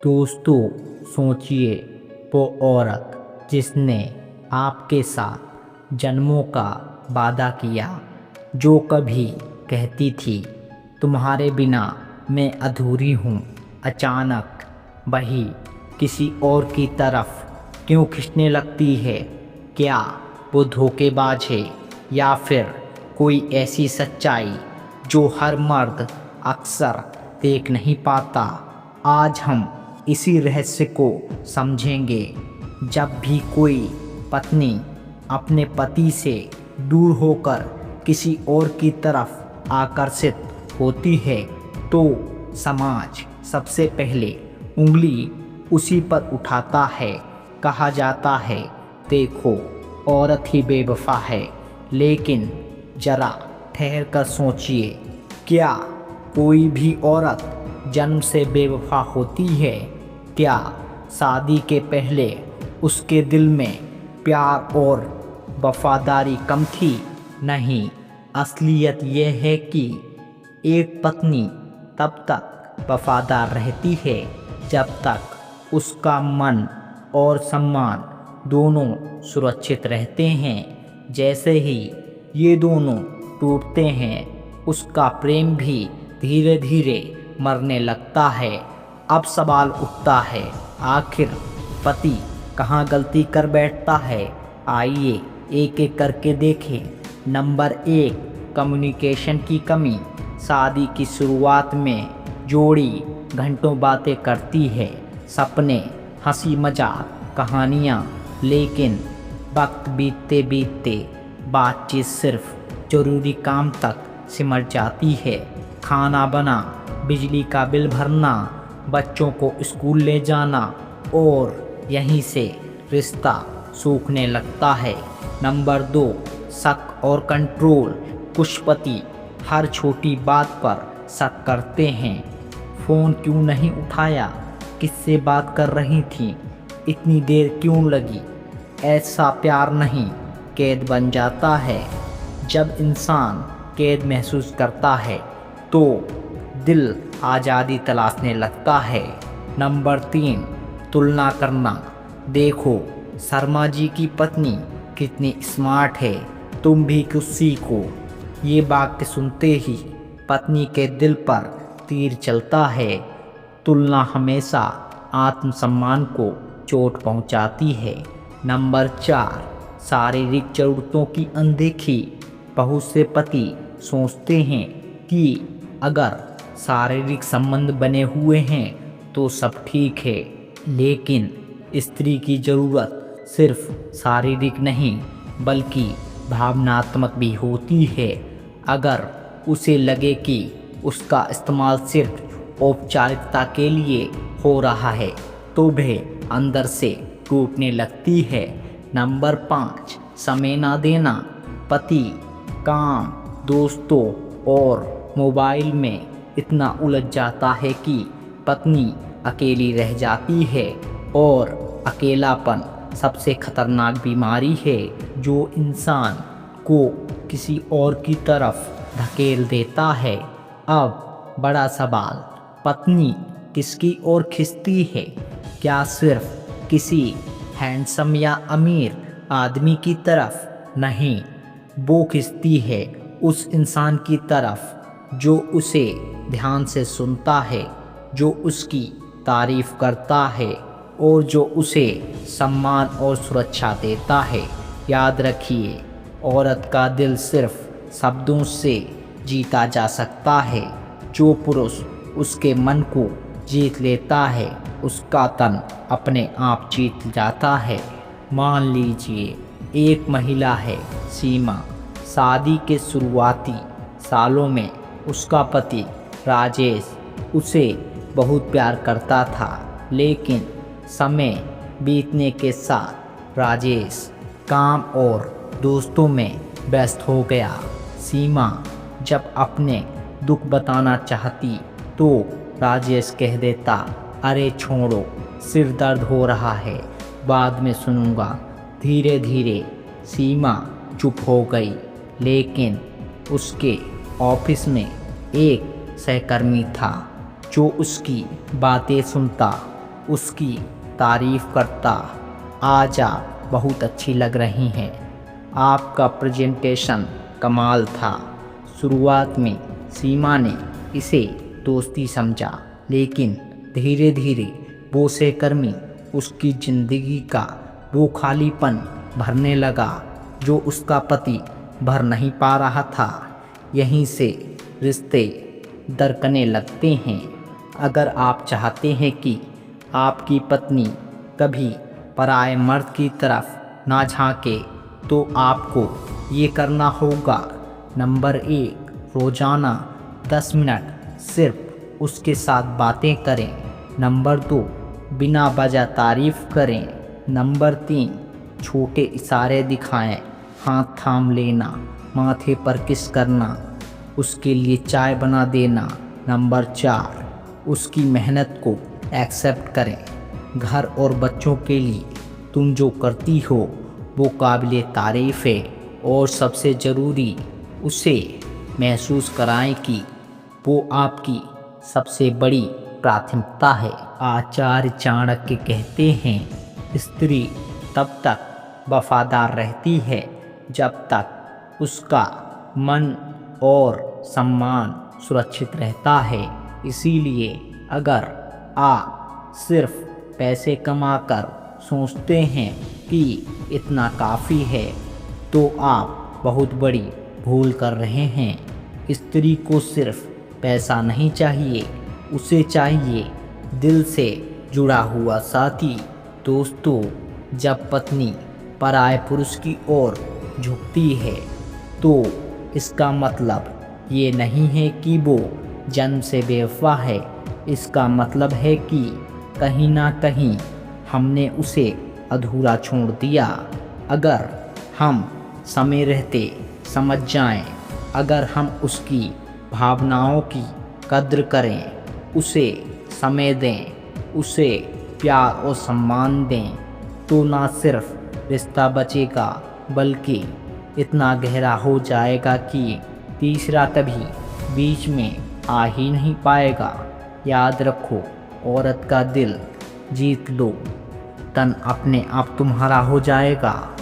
दोस्तों, सोचिए, वो औरत जिसने आपके साथ जन्मों का वादा किया, जो कभी कहती थी तुम्हारे बिना मैं अधूरी हूँ, अचानक वही किसी और की तरफ क्यों खिंचने लगती है? क्या वो धोखेबाज है या फिर कोई ऐसी सच्चाई जो हर मर्द अक्सर देख नहीं पाता? आज हम इसी रहस्य को समझेंगे। जब भी कोई पत्नी अपने पति से दूर होकर किसी और की तरफ आकर्षित होती है तो समाज सबसे पहले उंगली उसी पर उठाता है। कहा जाता है, देखो, औरत ही बेवफा है। लेकिन जरा ठहर कर सोचिए, क्या कोई भी औरत जन्म से बेवफा होती है? क्या शादी के पहले उसके दिल में प्यार और वफादारी कम थी? नहीं, असलियत यह है कि एक पत्नी तब तक वफादार रहती है जब तक उसका मन और सम्मान दोनों सुरक्षित रहते हैं। जैसे ही ये दोनों टूटते हैं, उसका प्रेम भी धीरे धीरे मरने लगता है। अब सवाल उठता है, आखिर पति कहाँ गलती कर बैठता है? आइए एक एक करके देखें। नंबर 1, कम्युनिकेशन की कमी। शादी की शुरुआत में जोड़ी घंटों बातें करती है, सपने, हंसी मजाक, कहानियाँ, लेकिन वक्त बीतते बीतते बातचीत सिर्फ जरूरी काम तक सिमट जाती है। खाना बना, बिजली का बिल भरना, बच्चों को स्कूल ले जाना, और यहीं से रिश्ता सूखने लगता है। नंबर 2, शक और कंट्रोल। कुछ पति हर छोटी बात पर शक करते हैं। फ़ोन क्यों नहीं उठाया? किससे बात कर रही थी? इतनी देर क्यों लगी? ऐसा प्यार नहीं, कैद बन जाता है। जब इंसान कैद महसूस करता है तो दिल आज़ादी तलाशने लगता है। नंबर 3, तुलना करना। देखो, शर्मा जी की पत्नी कितनी स्मार्ट है, तुम भी कुछ सीखो। ये वाक्य सुनते ही पत्नी के दिल पर तीर चलता है। तुलना हमेशा आत्मसम्मान को चोट पहुंचाती है। नंबर 4, शारीरिक ज़रूरतों की अनदेखी। बहुत से पति सोचते हैं कि अगर शारीरिक संबंध बने हुए हैं तो सब ठीक है, लेकिन स्त्री की ज़रूरत सिर्फ शारीरिक नहीं बल्कि भावनात्मक भी होती है। अगर उसे लगे कि उसका इस्तेमाल सिर्फ औपचारिकता के लिए हो रहा है तो वह अंदर से टूटने लगती है। नंबर 5, समय ना देना। पति काम, दोस्तों और मोबाइल में इतना उलझ जाता है कि पत्नी अकेली रह जाती है। और अकेलापन सबसे खतरनाक बीमारी है जो इंसान को किसी और की तरफ धकेल देता है। अब बड़ा सवाल, पत्नी किसकी ओर खिंचती है? क्या सिर्फ किसी हैंडसम या अमीर आदमी की तरफ? नहीं, वो खिंचती है उस इंसान की तरफ जो उसे ध्यान से सुनता है, जो उसकी तारीफ करता है और जो उसे सम्मान और सुरक्षा देता है। याद रखिए, औरत का दिल सिर्फ शब्दों से जीता जा सकता है। जो पुरुष उसके मन को जीत लेता है, उसका तन अपने आप जीत जाता है। मान लीजिए एक महिला है, सीमा। शादी के शुरुआती सालों में उसका पति राजेश उसे बहुत प्यार करता था, लेकिन समय बीतने के साथ राजेश काम और दोस्तों में व्यस्त हो गया। सीमा जब अपने दुख बताना चाहती तो राजेश कह देता, अरे छोड़ो, सिर दर्द हो रहा है, बाद में सुनूंगा। धीरे धीरे सीमा चुप हो गई, लेकिन उसके ऑफिस में एक सहकर्मी था जो उसकी बातें सुनता उसकी तारीफ करता, आज आप बहुत अच्छी लग रही हैं, आपका प्रेजेंटेशन कमाल था। शुरुआत में सीमा ने इसे दोस्ती समझा, लेकिन धीरे धीरे वो सहकर्मी उसकी ज़िंदगी का वो खालीपन भरने लगा जो उसका पति भर नहीं पा रहा था। यहीं से रिश्ते दरकने लगते हैं। अगर आप चाहते हैं कि आपकी पत्नी कभी पराये मर्द की तरफ ना झांके, तो आपको ये करना होगा। नंबर 1, रोज़ाना 10 मिनट सिर्फ उसके साथ बातें करें। नंबर 2, बिना वजह तारीफ़ करें। नंबर 3, छोटे इशारे दिखाएं, हाथ थाम लेना, माथे पर किस करना, उसके लिए चाय बना देना। नंबर 4, उसकी मेहनत को एक्सेप्ट करें। घर और बच्चों के लिए तुम जो करती हो वो काबिले तारीफ़ है। और सबसे ज़रूरी, उसे महसूस कराएं कि वो आपकी सबसे बड़ी प्राथमिकता है। आचार्य चाणक्य कहते हैं, स्त्री तब तक वफादार रहती है जब तक उसका मन और सम्मान सुरक्षित रहता है। इसीलिए अगर आप सिर्फ पैसे कमाकर सोचते हैं कि इतना काफ़ी है, तो आप बहुत बड़ी भूल कर रहे हैं। स्त्री को सिर्फ पैसा नहीं चाहिए, उसे चाहिए दिल से जुड़ा हुआ साथी। दोस्तों, जब पत्नी पराये पुरुष की ओर झुकती है, तो इसका मतलब ये नहीं है कि वो जन्म से बेवफा है। इसका मतलब है कि कहीं ना कहीं हमने उसे अधूरा छोड़ दिया। अगर हम समय रहते समझ जाएं, अगर हम उसकी भावनाओं की कद्र करें, उसे समय दें, उसे प्यार और सम्मान दें, तो ना सिर्फ रिश्ता बचेगा, बल्कि इतना गहरा हो जाएगा कि तीसरा कभी बीच में आ ही नहीं पाएगा। याद रखो, औरत का दिल जीत लो, तन अपने आप तुम्हारा हो जाएगा।